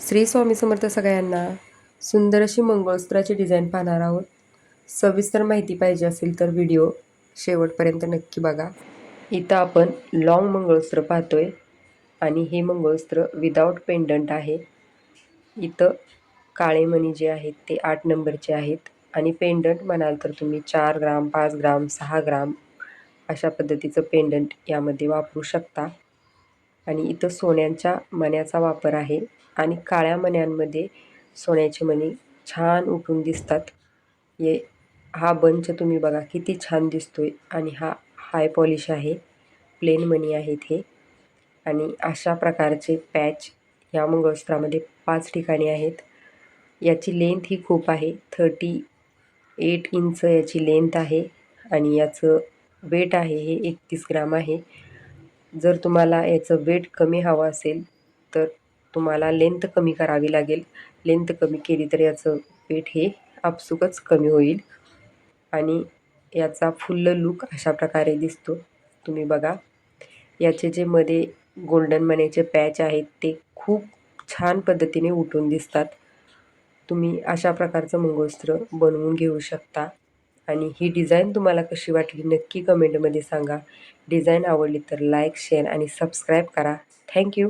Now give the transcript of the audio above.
श्री स्वामी समर्थ सगळ्यांना. सुंदर अशी मंगळसूत्राची डिझाईन पाहणार आहोत. सविस्तर माहिती पाहिजे असेल तर व्हिडिओ शेवटपर्यंत नक्की बघा. इथं आपण लॉंग मंगळसूत्र पाहतोय आणि हे मंगळसूत्र विदाऊट पेंडंट आहे. इथं काळे मणी जे आहेत ते 8 नंबरचे आहेत आणि पेंडंट म्हणाल तर तुम्ही 4 ग्राम, 5 ग्राम, 6 ग्राम अशा पद्धतीचं पेंडंट यामध्ये वापरू शकता. आणि इथं सोन्यांच्या मण्याचा वापर आहे आणि काळ्या मण्यांमध्ये सोन्याचे मणी छान उठून दिसतात. हा बंच तुम्ही बघा किती छान दिसतोय आणि हा हाय पॉलिश आहे. प्लेन मणी आहेत हे. आणि अशा प्रकारचे पॅच या मंगळसूत्रामध्ये 5 ठिकाणी आहेत. याची लेंथ ही खूप आहे. 38 इंच याची लेंथ आहे आणि याचं वेट आहे हे 31 ग्राम आहे. जर तुम्हाला याचं वेट कमी हवं असेल तर तुम्हाला लेंथ कमी करावी लागेल. लेंथ कमी केली तर याचं वेट हे आपसुकच कमी होईल आणि याचा फुल्ल लूक अशा प्रकारे दिसतो. तुम्ही बघा, याचे जे मध्ये गोल्डन मण्याचे पॅच आहेत ते खूप छान पद्धतीने उठून दिसतात. तुम्ही अशा प्रकारचं मंगळसूत्र बनवून घेऊ शकता. आणि ही डिझाईन तुम्हाला कशी वाटली नक्की कमेंटमध्ये सांगा. डिझाईन आवडली तर लाईक, शेअर आणि सबस्क्राईब करा. थँक्यू.